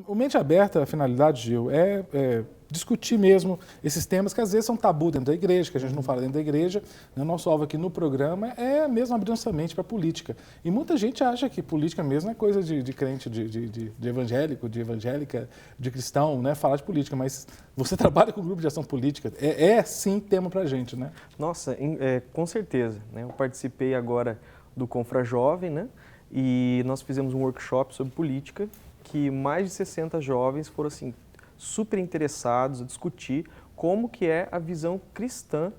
O Mente Aberta, a finalidade, Gil, é discutir mesmo esses temas que às vezes são tabu dentro da igreja, que a gente não fala dentro da igreja. O nosso alvo aqui no programa é mesmo abrir nossa mente para a política. E muita gente acha que política mesmo é coisa de crente, de evangélico, de evangélica, de cristão, né? Falar de política, mas você trabalha com um grupo de ação política, sim tema para a gente, né? Nossa, com certeza, né? Eu participei agora do Confra Jovem, né? E nós fizemos um workshop sobre política, que mais de 60 jovens foram assim, super interessados a discutir como que é a visão cristã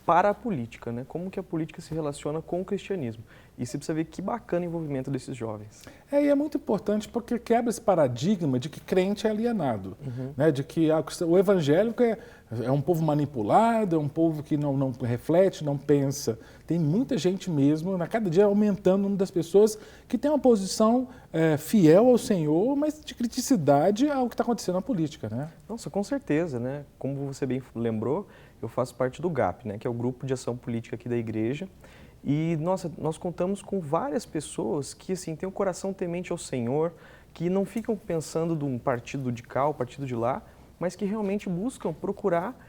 para a política, né? Como que a política se relaciona com o cristianismo. E você precisa ver que bacana o envolvimento desses jovens. E é muito importante porque quebra esse paradigma de que crente é alienado, né? De que o evangélico é um povo manipulado, é um povo que não reflete, não pensa. Tem muita gente mesmo, a cada dia aumentando o número das pessoas que tem uma posição fiel ao Senhor, mas de criticidade ao que está acontecendo na política, né? Nossa, com certeza, né? Como você bem lembrou, eu faço parte do GAP, né? Que é o Grupo de Ação Política aqui da igreja. E, nossa, nós contamos com várias pessoas que, assim, têm um coração temente ao Senhor, que não ficam pensando de um partido de cá, ou partido de lá, mas que realmente buscam procurar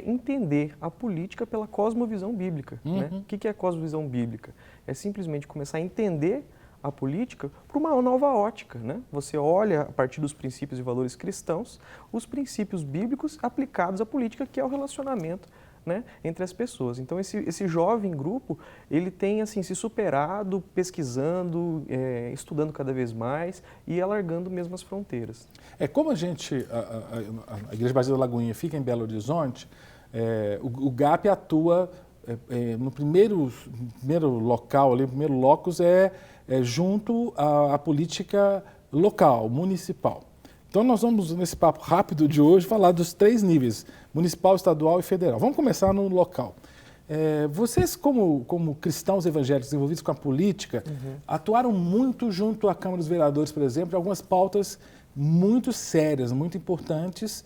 entender a política pela cosmovisão bíblica. Né? O que é a cosmovisão bíblica? É simplesmente começar a entender a política por uma nova ótica. Né? Você olha, a partir dos princípios e valores cristãos, os princípios bíblicos aplicados à política, que é o relacionamento, né, entre as pessoas. Então, esse jovem grupo, ele tem assim, se superado, pesquisando, estudando cada vez mais e alargando mesmo as fronteiras. Como a Igreja Batista da Lagoinha fica em Belo Horizonte, o GAP atua no primeiro local, ali, o primeiro locus junto à política local, municipal. Então, nós vamos, nesse papo rápido de hoje, falar dos 3 níveis, municipal, estadual e federal. Vamos começar no local. Vocês, como cristãos evangélicos envolvidos com a política, atuaram muito junto à Câmara dos Vereadores, por exemplo, em algumas pautas muito sérias, muito importantes,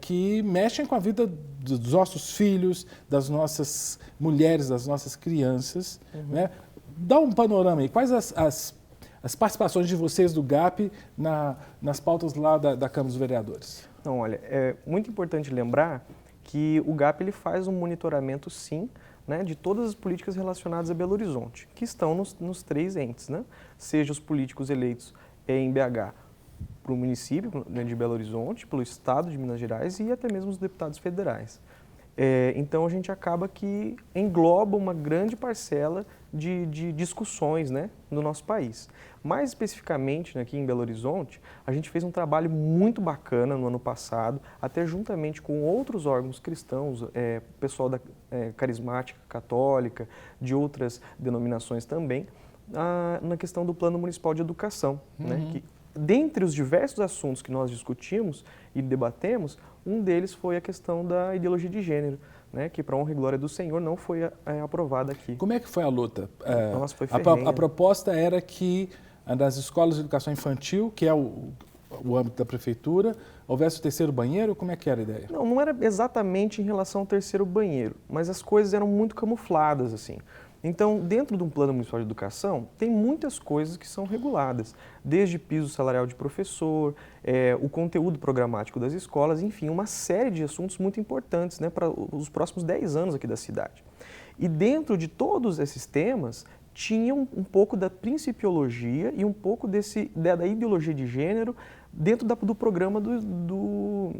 que mexem com a vida dos nossos filhos, das nossas mulheres, das nossas crianças. Né? Dá um panorama aí. Quais as participações de vocês do GAP nas pautas lá da Câmara dos Vereadores? Então, olha, é muito importante lembrar que o GAP ele faz um monitoramento, sim, né, de todas as políticas relacionadas a Belo Horizonte, que estão nos 3 entes, né? Seja os políticos eleitos em BH para o município, né, de Belo Horizonte, pelo Estado de Minas Gerais e até mesmo os deputados federais. Então, a gente acaba que engloba uma grande parcela de discussões, né, no nosso país. Mais especificamente, aqui em Belo Horizonte, a gente fez um trabalho muito bacana no ano passado, até juntamente com outros órgãos cristãos, pessoal da carismática católica, de outras denominações também, na questão do Plano Municipal de Educação, né, que, dentre os diversos assuntos que nós discutimos e debatemos, um deles foi a questão da ideologia de gênero, né, que, para honra e glória do Senhor, não foi aprovada aqui. Como é que foi a luta? Nossa, foi ferrenha. A proposta era que das escolas de educação infantil, que é o âmbito da prefeitura, houvesse o 3º banheiro? Como é que era a ideia? Não era exatamente em relação ao 3º banheiro, mas as coisas eram muito camufladas, assim. Então, dentro de um plano municipal de educação, tem muitas coisas que são reguladas, desde piso salarial de professor, o conteúdo programático das escolas, enfim, uma série de assuntos muito importantes, né, para os próximos 10 anos aqui da cidade. E dentro de todos esses temas, tinha um pouco da principiologia e um pouco da ideologia de gênero dentro do programa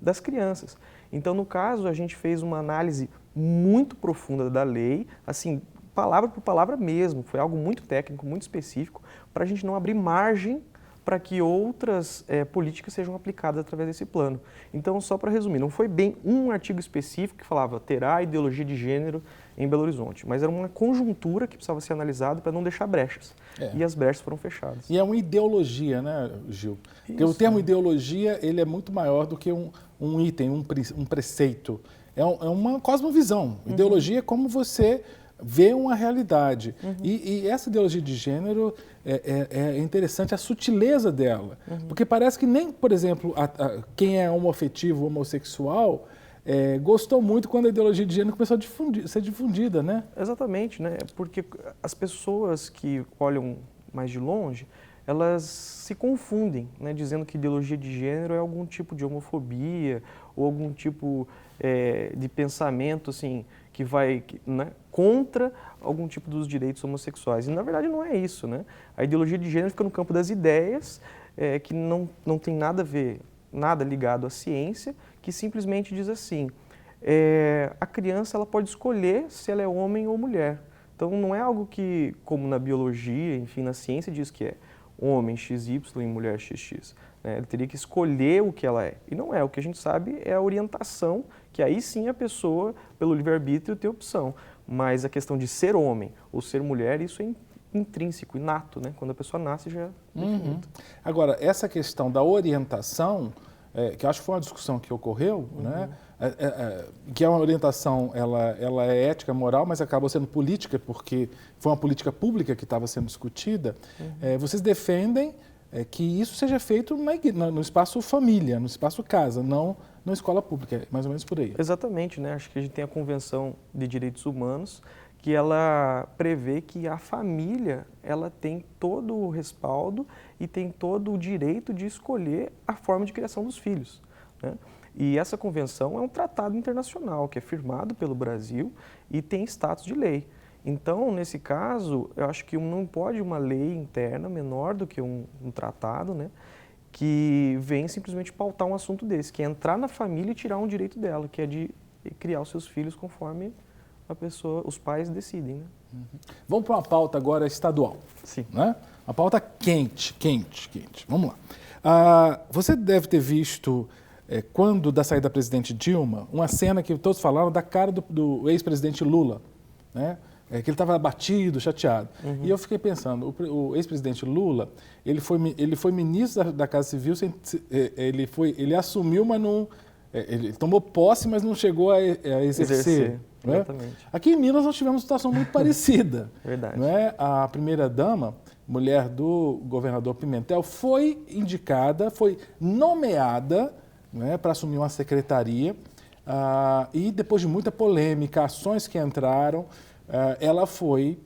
das crianças. Então, no caso, a gente fez uma análise muito profunda da lei, assim, palavra por palavra mesmo, foi algo muito técnico, muito específico, para a gente não abrir margem para que outras políticas sejam aplicadas através desse plano. Então, só para resumir, não foi bem um artigo específico que falava terá ideologia de gênero em Belo Horizonte, mas era uma conjuntura que precisava ser analisada para não deixar brechas. E as brechas foram fechadas. E é uma ideologia, né, Gil? Porque o termo ideologia ele é muito maior do que um item, um preceito. É uma cosmovisão. Ideologia é como você vê uma realidade. E essa ideologia de gênero é interessante a sutileza dela. Porque parece que nem, por exemplo, quem é homoafetivo, homossexual, gostou muito quando a ideologia de gênero começou a ser difundida, né? Exatamente, né? Porque as pessoas que olham mais de longe, elas se confundem, né, dizendo que ideologia de gênero é algum tipo de homofobia ou algum tipo de pensamento assim, que vai, né, contra algum tipo dos direitos homossexuais. E na verdade não é isso, né? A ideologia de gênero fica no campo das ideias, que não tem nada a ver, nada ligado à ciência, que simplesmente diz assim, a criança ela pode escolher se ela é homem ou mulher. Então não é algo que, como na biologia, enfim, na ciência diz que é homem XY e mulher XX. Né? Ele teria que escolher o que ela é. E não é. O que a gente sabe é a orientação, que aí sim a pessoa, pelo livre-arbítrio, tem opção. Mas a questão de ser homem ou ser mulher, isso é intrínseco, inato, né? Quando a pessoa nasce já é definido. Agora, essa questão da orientação, que eu acho que foi uma discussão que ocorreu, né? Que é uma orientação, ela é ética, moral, mas acabou sendo política, porque foi uma política pública que estava sendo discutida. Vocês defendem que isso seja feito no espaço família, no espaço casa, não na escola pública, é mais ou menos por aí. Exatamente, né? Acho que a gente tem a Convenção de Direitos Humanos, que ela prevê que a família ela tem todo o respaldo e tem todo o direito de escolher a forma de criação dos filhos, né? E essa convenção é um tratado internacional que é firmado pelo Brasil e tem status de lei. Então, nesse caso, eu acho que não pode uma lei interna menor do que um tratado, né, que vem simplesmente pautar um assunto desse, que é entrar na família e tirar um direito dela, que é de criar os seus filhos conforme os pais decidem. Né? Vamos para uma pauta agora estadual. Sim. Né? Uma pauta quente. Vamos lá. Você deve ter visto, quando da saída da presidente Dilma, uma cena que todos falaram da cara do ex-presidente Lula, né? Que ele estava abatido, chateado. E eu fiquei pensando, o ex-presidente Lula, ele foi ministro da Casa Civil, ele assumiu, mas não... Ele tomou posse, mas não chegou a exercer. Né? Exatamente. Aqui em Minas nós tivemos uma situação muito parecida. Verdade. Né? A primeira-dama, mulher do governador Pimentel, foi indicada, foi nomeada, né, para assumir uma secretaria, e depois de muita polêmica, ações que entraram, ela foi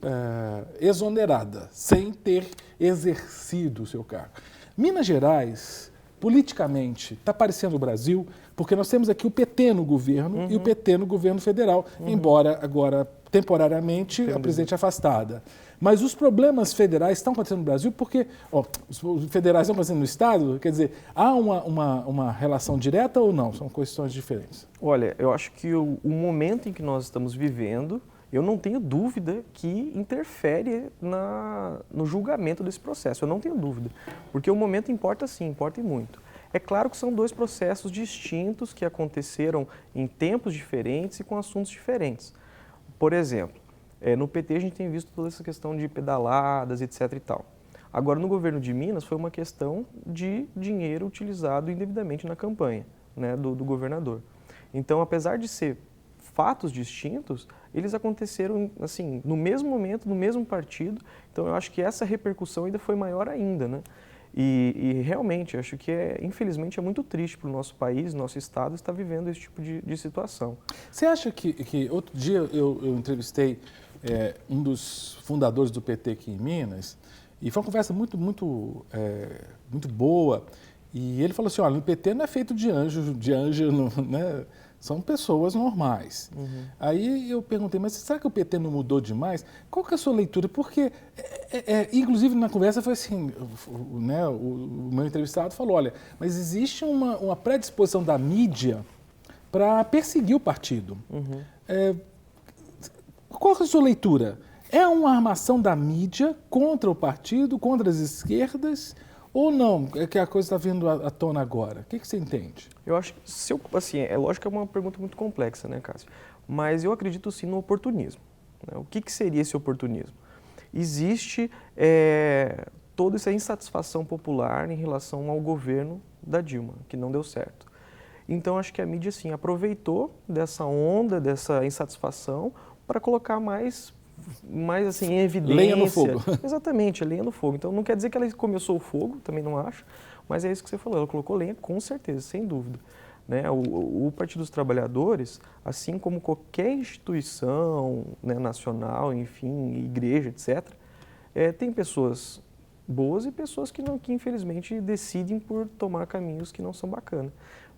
exonerada, sem ter exercido o seu cargo. Minas Gerais, politicamente, está parecendo o Brasil, porque nós temos aqui o PT no governo e o PT no governo federal, embora agora, temporariamente, a presidente afastada. Mas os problemas federais estão acontecendo no Brasil porque os federais estão acontecendo no Estado, quer dizer, há uma relação direta ou não? São questões diferentes. Olha, eu acho que o momento em que nós estamos vivendo, eu não tenho dúvida que interfere no julgamento desse processo, eu não tenho dúvida. Porque o momento importa sim, importa e muito. É claro que são dois processos distintos que aconteceram em tempos diferentes e com assuntos diferentes. Por exemplo, no PT a gente tem visto toda essa questão de pedaladas, etc. e tal. Agora, no governo de Minas, foi uma questão de dinheiro utilizado indevidamente na campanha, né, do governador. Então, apesar de ser fatos distintos, eles aconteceram assim, no mesmo momento, no mesmo partido. Então, eu acho que essa repercussão ainda foi maior ainda, né? E realmente, acho que infelizmente é muito triste para o nosso país, nosso estado, estar vivendo esse tipo de situação. Você acha que outro dia eu entrevistei um dos fundadores do PT aqui em Minas, e foi uma conversa muito boa, e ele falou assim, olha, o PT não é feito de anjo, né? São pessoas normais. Aí eu perguntei, mas será que o PT não mudou demais? Qual que é a sua leitura? Porque, inclusive na conversa foi assim, né, o meu entrevistado falou, olha, mas existe uma predisposição da mídia para perseguir o partido. Qual que é a sua leitura? É uma armação da mídia contra o partido, contra as esquerdas, ou não? É que a coisa está vindo à tona agora. O que você entende? Eu acho que, assim, é lógico que é uma pergunta muito complexa, né, Cássio? Mas eu acredito sim no oportunismo. Né? O que seria esse oportunismo? Existe toda essa insatisfação popular em relação ao governo da Dilma, que não deu certo. Então, acho que a mídia, sim, aproveitou dessa onda, dessa insatisfação, para colocar mais assim, em evidência. Lenha no fogo. Exatamente, lenha no fogo. Então, não quer dizer que ela começou o fogo, também não acho, mas é isso que você falou, ela colocou lenha com certeza, sem dúvida. Né? O Partido dos Trabalhadores, assim como qualquer instituição, né, nacional, enfim, igreja, etc., tem pessoas boas e pessoas que, não, que infelizmente decidem por tomar caminhos que não são bacanas.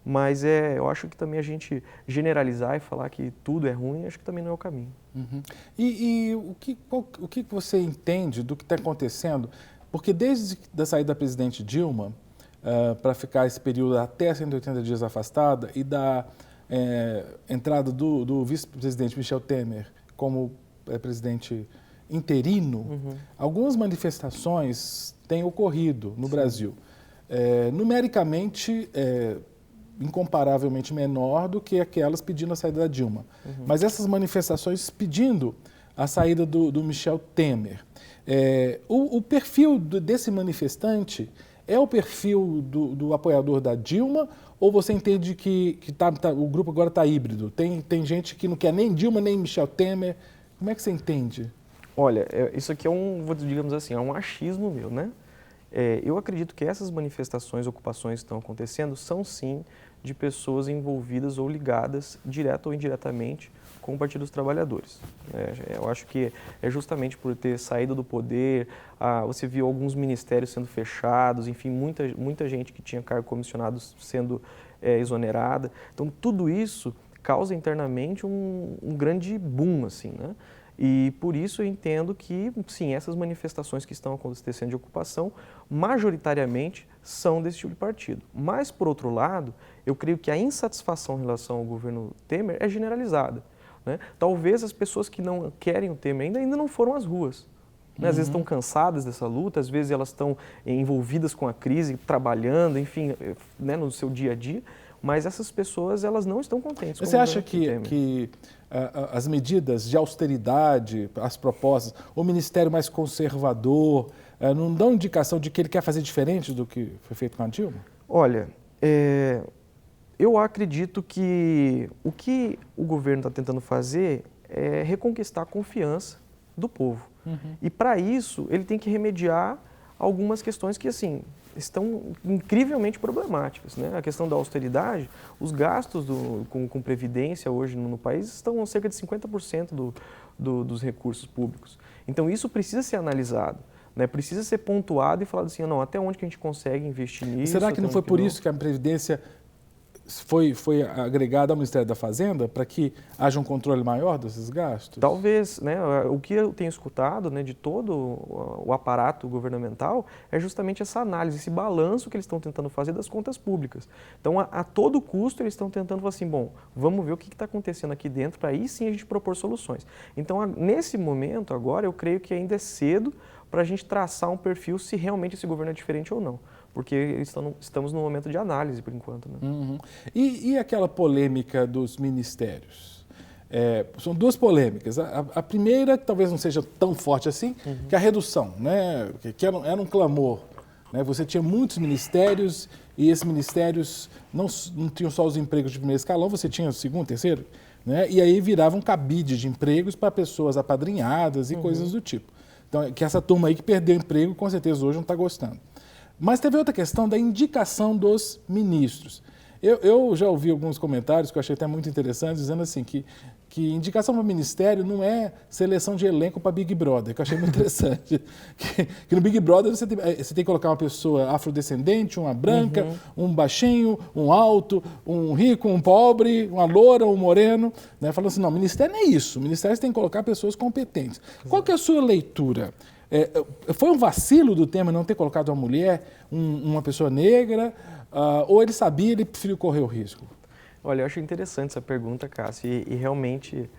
Mas eu acho que também a gente generalizar e falar que tudo é ruim, acho que também não é o caminho. Uhum. E o que você entende do que está acontecendo? Porque desde a saída da presidente Dilma, para ficar esse período até 180 dias afastada, e da entrada do vice-presidente Michel Temer como presidente interino, algumas manifestações têm ocorrido no Brasil. Numericamente, incomparavelmente menor do que aquelas pedindo a saída da Dilma. Mas essas manifestações pedindo a saída do Michel Temer. O perfil desse manifestante é o perfil do apoiador da Dilma, ou você entende que o grupo agora está híbrido? Tem gente que não quer nem Dilma, nem Michel Temer. Como é que você entende? Olha, isso aqui digamos assim, é um achismo meu, né? Eu acredito que essas manifestações, ocupações que estão acontecendo são sim de pessoas envolvidas ou ligadas, direto ou indiretamente, com o Partido dos Trabalhadores. Eu acho que é justamente por ter saído do poder, você viu alguns ministérios sendo fechados, enfim, muita gente que tinha cargo comissionado sendo exonerada. Então, tudo isso causa internamente um grande boom, assim, né? E por isso eu entendo que, sim, essas manifestações que estão acontecendo de ocupação, majoritariamente são desse tipo de partido. Mas, por outro lado, eu creio que a insatisfação em relação ao governo Temer é generalizada, né? Talvez as pessoas que não querem o Temer ainda não foram às ruas, né? Às vezes estão cansadas dessa luta, às vezes elas estão envolvidas com a crise, trabalhando, enfim, né, no seu dia a dia, mas essas pessoas elas não estão contentes. Você acha que as medidas de austeridade, as propostas, o ministério mais conservador, não dão indicação de que ele quer fazer diferente do que foi feito com a Dilma? Olha, eu acredito que o governo está tentando fazer é reconquistar a confiança do povo. E para isso ele tem que remediar algumas questões que, assim, estão incrivelmente problemáticas, né? A questão da austeridade, os gastos com previdência hoje no país estão a cerca de 50% dos recursos públicos. Então isso precisa ser analisado, né? Precisa ser pontuado e falado assim, não, até onde que a gente consegue investir nisso? Será que não foi por isso que a Previdência foi agregada ao Ministério da Fazenda, para que haja um controle maior desses gastos? Talvez, né? O que eu tenho escutado, né, de todo o aparato governamental é justamente essa análise, esse balanço que eles estão tentando fazer das contas públicas. Então, a todo custo, eles estão tentando falar assim, bom, vamos ver o que está acontecendo aqui dentro para aí sim a gente propor soluções. Então, nesse momento agora, eu creio que ainda é cedo para a gente traçar um perfil se realmente esse governo é diferente ou não. Porque estamos num momento de análise, por enquanto. Né? E aquela polêmica dos ministérios? São duas polêmicas. A primeira, que talvez não seja tão forte assim, que é a redução, né? Que era um clamor. Né? Você tinha muitos ministérios e esses ministérios não tinham só os empregos de primeiro escalão, você tinha o segundo, terceiro, né? E aí virava um cabide de empregos para pessoas apadrinhadas e coisas do tipo. Então, que essa turma aí que perdeu emprego, com certeza hoje não está gostando. Mas teve outra questão da indicação dos ministros. Eu já ouvi alguns comentários que eu achei até muito interessantes, dizendo assim que indicação para o ministério não é seleção de elenco para Big Brother, que eu achei muito interessante. que no Big Brother você tem que colocar uma pessoa afrodescendente, uma branca, um baixinho, um alto, um rico, um pobre, uma loura, um moreno. Né? Falando assim, não, ministério não é isso. O ministério você tem que colocar pessoas competentes. Qual que é a sua leitura? Foi um vacilo do Temer não ter colocado uma mulher, uma pessoa negra, ou ele sabia e ele preferiu correr o risco? Olha, eu acho interessante essa pergunta, Cássio, e realmente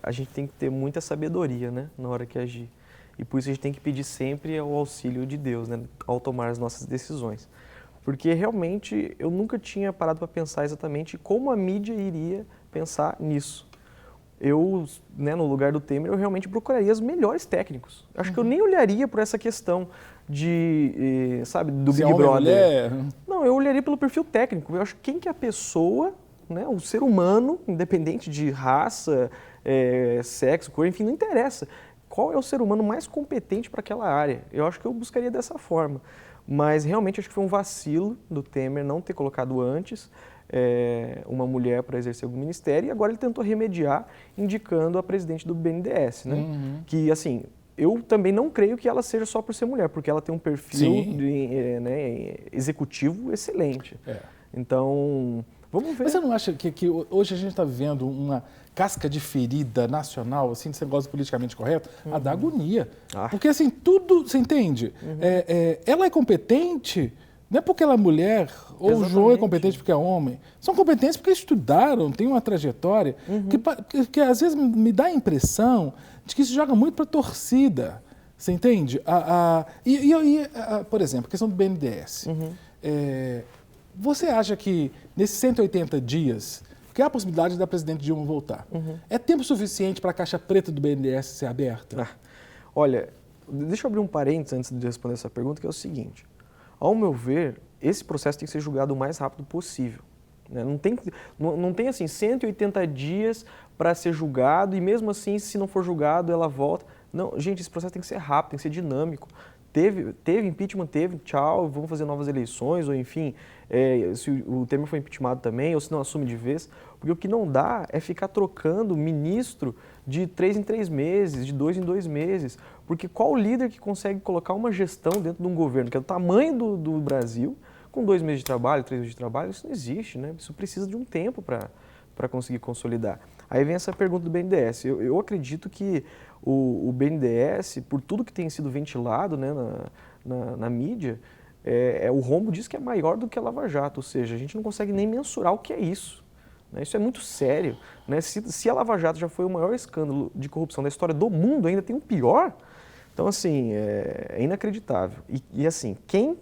a gente tem que ter muita sabedoria, né, na hora que agir. E por isso a gente tem que pedir sempre o auxílio de Deus, né, ao tomar as nossas decisões. Porque realmente eu nunca tinha parado para pensar exatamente como a mídia iria pensar nisso. Eu, né, no lugar do Temer, eu realmente procuraria os melhores técnicos. Acho que eu nem olharia por essa questão sabe, do Big Brother. Não, eu olharia pelo perfil técnico. Eu acho quem que é a pessoa, né, o ser humano, independente de raça, sexo, cor, enfim, não interessa. Qual é o ser humano mais competente para aquela área? Eu acho que eu buscaria dessa forma. Mas realmente acho que foi um vacilo do Temer não ter colocado antes uma mulher para exercer o ministério, e agora ele tentou remediar indicando a presidente do BNDES, né? Que, assim, eu também não creio que ela seja só por ser mulher, porque ela tem um perfil executivo excelente. Então, vamos ver. Mas você não acha que hoje a gente está vivendo uma casca de ferida nacional, assim, desse negócio politicamente correto? A da agonia. Porque, assim, tudo, você entende? Ela é competente, não é porque ela é mulher, ou o João é competente porque é homem. São competentes porque estudaram, têm uma trajetória, que às vezes me dá a impressão de que isso joga muito para a torcida. Você entende? Por exemplo, a questão do BNDES. Você acha que nesses 180 dias, que há a possibilidade da presidente Dilma voltar, é tempo suficiente para a caixa preta do BNDES ser aberta? Olha, deixa eu abrir um parênteses antes de responder essa pergunta, que é o seguinte. Ao meu ver, esse processo tem que ser julgado o mais rápido possível. Né? Não tem assim 180 dias para ser julgado e mesmo assim, se não for julgado, ela volta. Não, gente, esse processo tem que ser rápido, tem que ser dinâmico. Teve impeachment, tchau, vamos fazer novas eleições, ou enfim, se o Temer foi impeachmentado também, ou se não assume de vez. Porque o que não dá é ficar trocando ministro de 3 em 3 meses, de 2 em 2 meses. Porque qual líder que consegue colocar uma gestão dentro de um governo que é do tamanho do Brasil, com 2 meses de trabalho, 3 meses de trabalho? Isso não existe, né? Isso precisa de um tempo para conseguir consolidar. Aí vem essa pergunta do BNDES. Eu acredito que o BNDES, por tudo que tem sido ventilado, né, na mídia, o rombo diz que é maior do que a Lava Jato, ou seja, a gente não consegue nem mensurar o que é isso. Né? Isso é muito sério. Né? Se a Lava Jato já foi o maior escândalo de corrupção da história do mundo, ainda tem um pior. Então, assim, é inacreditável. E assim, quem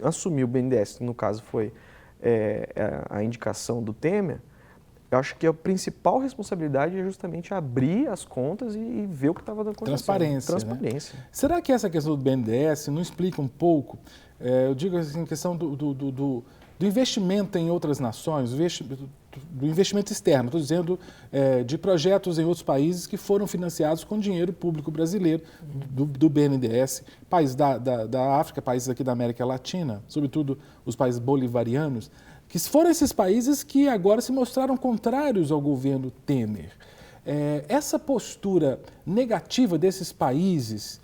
assumiu o BNDES, no caso foi a indicação do Temer, eu acho que a principal responsabilidade é justamente abrir as contas e ver o que estava acontecendo. Transparência. Né? Será que essa questão do BNDES não explica um pouco, eu digo assim, a questão do investimento em outras nações, do investimento externo, estou dizendo de projetos em outros países que foram financiados com dinheiro público brasileiro, do BNDES, países da África, países aqui da América Latina, sobretudo os países bolivarianos, que foram esses países que agora se mostraram contrários ao governo Temer. Essa postura negativa desses países,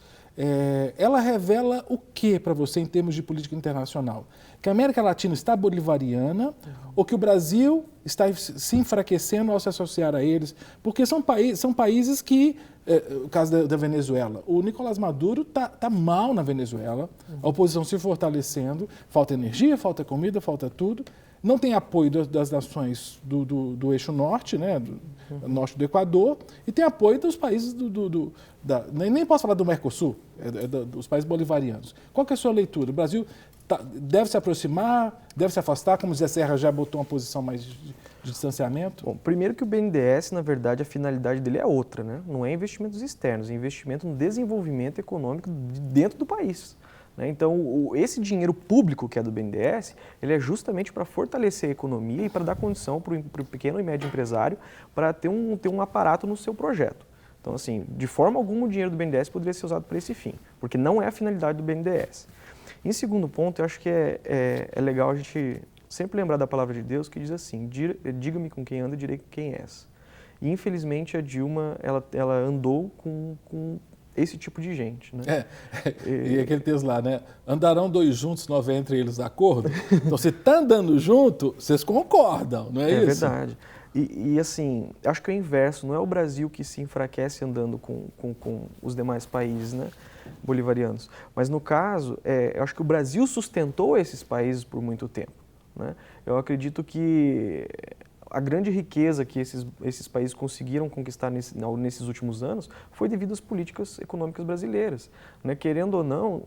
ela revela o que para você em termos de política internacional? Que a América Latina está bolivariana ou que o Brasil está se enfraquecendo ao se associar a eles? Porque são países que, o caso da Venezuela, o Nicolás Maduro está mal na Venezuela, a oposição se fortalecendo, falta energia, falta comida, falta tudo. Não tem apoio das nações do eixo norte, né, norte do Equador, e tem apoio dos países nem posso falar do Mercosul, dos países bolivarianos. Qual que é a sua leitura? O Brasil deve se aproximar, deve se afastar, como o Zé Serra já botou uma posição mais de distanciamento? Bom, primeiro que o BNDES, na verdade, a finalidade dele é outra, né? Não é investimentos externos, é investimento no desenvolvimento econômico dentro do país. Então, esse dinheiro público que é do BNDES, ele é justamente para fortalecer a economia e para dar condição para o pequeno e médio empresário para ter um aparato no seu projeto. Então, assim, de forma alguma o dinheiro do BNDES poderia ser usado para esse fim, porque não é a finalidade do BNDES. Em segundo ponto, eu acho que é legal a gente sempre lembrar da palavra de Deus que diz assim, diga-me com quem anda, direi com quem és. E, infelizmente, a Dilma, ela andou com esse tipo de gente, né? E aquele texto lá, né? Andarão dois juntos, não houver entre eles acordo. Então, se está andando junto, vocês concordam, não é isso? É verdade. E assim, acho que é o inverso, não é o Brasil que se enfraquece andando com os demais países, né, bolivarianos. Mas no caso, eu acho que o Brasil sustentou esses países por muito tempo, né? Eu acredito que a grande riqueza que esses países conseguiram conquistar nesses últimos anos foi devido às políticas econômicas brasileiras. Né? Querendo ou não,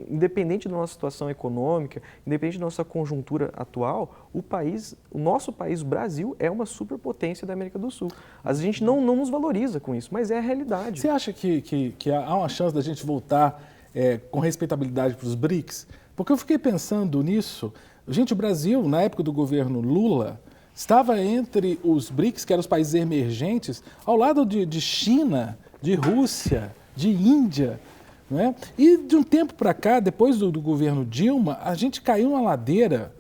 independente da nossa situação econômica, independente da nossa conjuntura atual, o nosso país, o Brasil, é uma superpotência da América do Sul. A gente não nos valoriza com isso, mas é a realidade. Você acha que há uma chance da gente voltar com respeitabilidade para os BRICS? Porque eu fiquei pensando nisso. Gente, o Brasil, na época do governo Lula, estava entre os BRICS, que eram os países emergentes, ao lado de China, de Rússia, de Índia. Né? E de um tempo para cá, depois do governo Dilma, a gente caiu na ladeira.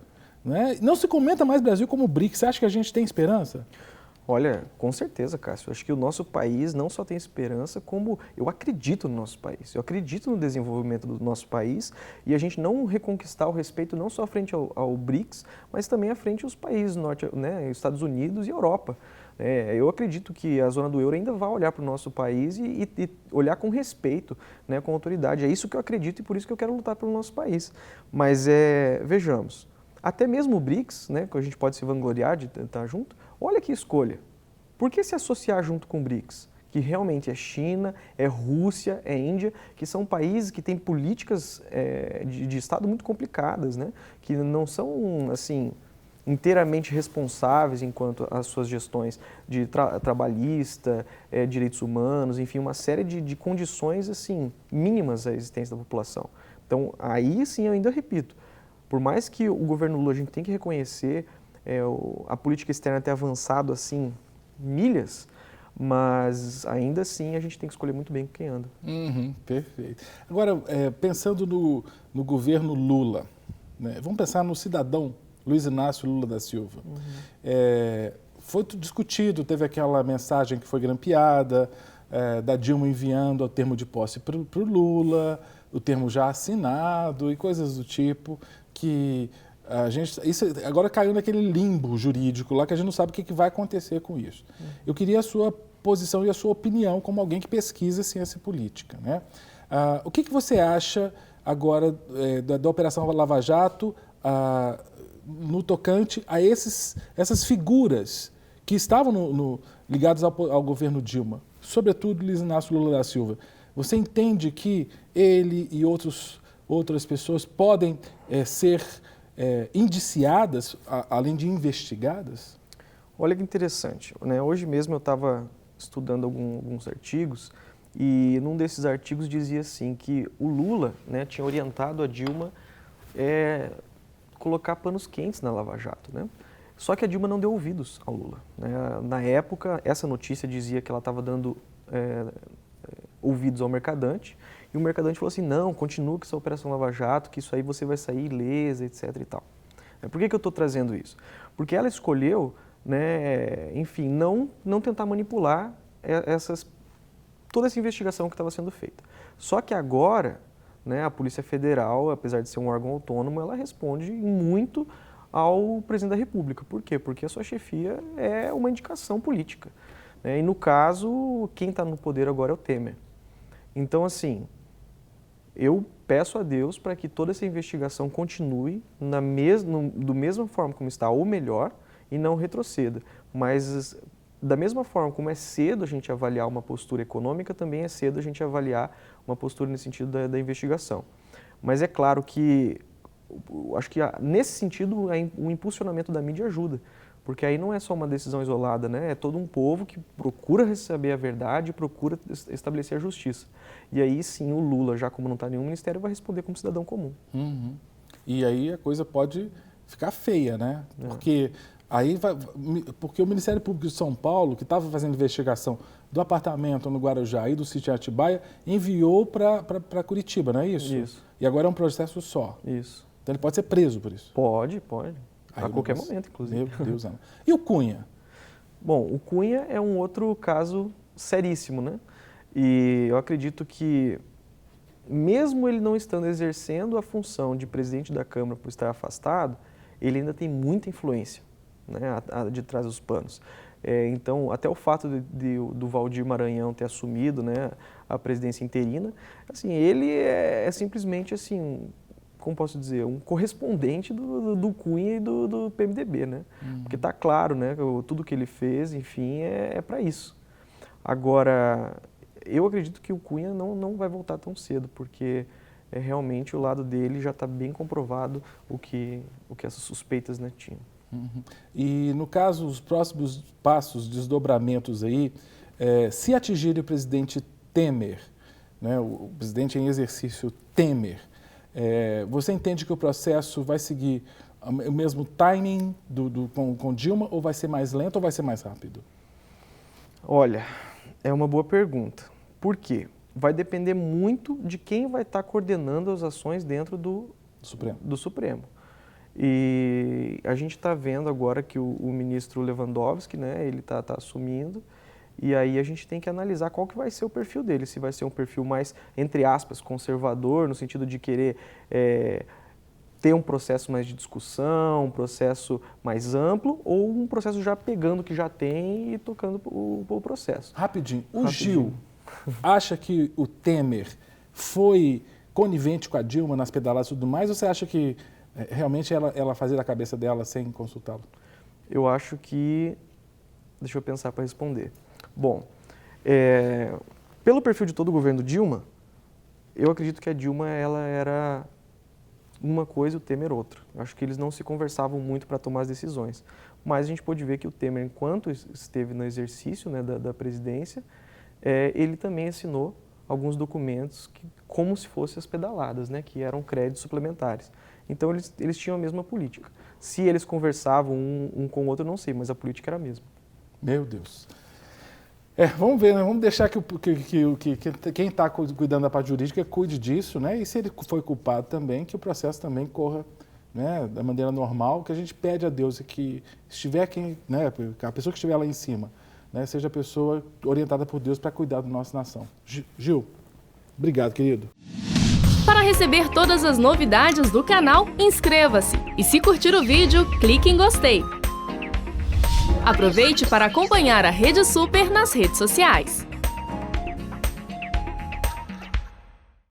Né? Não se comenta mais Brasil como BRICS. Você acha que a gente tem esperança? Olha, com certeza, Cássio. Eu acho que o nosso país não só tem esperança, como eu acredito no nosso país. Eu acredito no desenvolvimento do nosso país e a gente não reconquistar o respeito não só frente ao BRICS, mas também à frente aos países norte, né, Estados Unidos e Europa. Eu acredito que a zona do euro ainda vai olhar para o nosso país e olhar com respeito, né, com autoridade. É isso que eu acredito e por isso que eu quero lutar pelo nosso país. Mas vejamos, até mesmo o BRICS, né, que a gente pode se vangloriar de estar junto, olha que escolha. Por que se associar junto com o BRICS? Que realmente é China, é Rússia, é Índia, que são países que têm políticas de Estado muito complicadas, né? Que não são, assim, inteiramente responsáveis enquanto às suas gestões de trabalhista, direitos humanos, enfim, uma série de condições, assim, mínimas à existência da população. Então, aí sim, eu ainda repito, por mais que o governo Lula, a gente tem que reconhecer a política externa ter avançado, assim, milhas, mas ainda assim a gente tem que escolher muito bem com quem anda. Perfeito. Agora, pensando no governo Lula, né, vamos pensar no cidadão Luiz Inácio Lula da Silva. Foi discutido, teve aquela mensagem que foi grampeada, da Dilma enviando o termo de posse para o Lula, o termo já assinado e coisas do tipo, que isso agora caiu naquele limbo jurídico lá que a gente não sabe o que vai acontecer com isso. Eu queria a sua posição e a sua opinião como alguém que pesquisa ciência política, né? O que você acha agora da Operação Lava Jato no tocante a essas figuras que estavam ligadas ao governo Dilma, sobretudo Luiz Inácio Lula da Silva? Você entende que ele e outras pessoas podem ser indiciadas, além de investigadas? Olha que interessante, né? Hoje mesmo eu estava estudando alguns artigos e num desses artigos dizia assim que o Lula, né, tinha orientado a Dilma colocar panos quentes na Lava Jato, né? Só que a Dilma não deu ouvidos ao Lula, né? Na época, essa notícia dizia que ela estava dando ouvidos ao mercadante, e o mercadante falou assim, não, continua com essa Operação Lava Jato, que isso aí você vai sair ilesa, etc e tal. Por que eu estou trazendo isso? Porque ela escolheu, né, enfim, não tentar manipular toda essa investigação que estava sendo feita. Só que agora, né, a Polícia Federal, apesar de ser um órgão autônomo, ela responde muito ao presidente da República. Por quê? Porque a sua chefia é uma indicação política, né? E no caso, quem está no poder agora é o Temer. Então, assim, eu peço a Deus para que toda essa investigação continue do mesma forma como está, ou melhor, e não retroceda. Mas, da mesma forma como é cedo a gente avaliar uma postura econômica, também é cedo a gente avaliar uma postura nesse sentido da investigação. Mas é claro que, acho que nesse sentido, o impulsionamento da mídia ajuda. Porque aí não é só uma decisão isolada, né? É todo um povo que procura receber a verdade, procura estabelecer a justiça. E aí sim o Lula, já como não está em nenhum ministério, vai responder como cidadão comum. E aí a coisa pode ficar feia, né? Porque o Ministério Público de São Paulo, que estava fazendo investigação do apartamento no Guarujá e do sítio Atibaia, enviou para Curitiba, não é isso? Isso. E agora é um processo só. Isso. Então ele pode ser preso por isso? Pode. Aí A qualquer momento, inclusive. Meu Deus, Ana. E o Cunha? Bom, o Cunha é um outro caso seríssimo, né? E eu acredito que, mesmo ele não estando exercendo a função de presidente da Câmara por estar afastado, ele ainda tem muita influência, né, de trás dos panos. Então, até o fato do Valdir Maranhão ter assumido, né, a presidência interina, assim, ele é simplesmente assim, como posso dizer, um correspondente do Cunha e do PMDB, né? Porque está claro, né, tudo que ele fez, enfim, é para isso. Agora, eu acredito que o Cunha não vai voltar tão cedo, porque realmente o lado dele já está bem comprovado o que essas suspeitas, né, tinham. E no caso, os próximos passos, desdobramentos aí, se atingirem o presidente Temer, né, o presidente em exercício Temer, você entende que o processo vai seguir o mesmo timing com Dilma, ou vai ser mais lento ou vai ser mais rápido? Olha, é uma boa pergunta. Por quê? Vai depender muito de quem vai estar coordenando as ações dentro do Supremo. E a gente está vendo agora que o ministro Lewandowski, né, ele está assumindo, e aí a gente tem que analisar qual que vai ser o perfil dele, se vai ser um perfil mais, entre aspas, conservador, no sentido de querer ter um processo mais de discussão, um processo mais amplo, ou um processo já pegando o que já tem e tocando o processo. Rapidinho, Gil acha que o Temer foi conivente com a Dilma nas pedaladas e tudo mais, ou você acha que realmente ela fazia da cabeça dela sem consultá-lo? Eu acho que... Deixa eu pensar para responder. Bom, pelo perfil de todo o governo Dilma, eu acredito que a Dilma ela era uma coisa e o Temer outra. Eu acho que eles não se conversavam muito para tomar as decisões. Mas a gente pôde ver que o Temer, enquanto esteve no exercício, né, da presidência, ele também assinou alguns documentos como se fossem as pedaladas, né, que eram créditos suplementares. Então eles tinham a mesma política. Se eles conversavam um com o outro, eu não sei, mas a política era a mesma. Meu Deus. Vamos ver, né? Vamos deixar que quem está cuidando da parte jurídica cuide disso, né? E se ele foi culpado também, que o processo também corra, né, da maneira normal, que a gente pede a Deus que estiver né, a pessoa que estiver lá em cima, né, seja a pessoa orientada por Deus para cuidar da nossa nação. Gil, obrigado, querido. Para receber todas as novidades do canal, inscreva-se e se curtir o vídeo, clique em gostei. Aproveite para acompanhar a Rede Super nas redes sociais.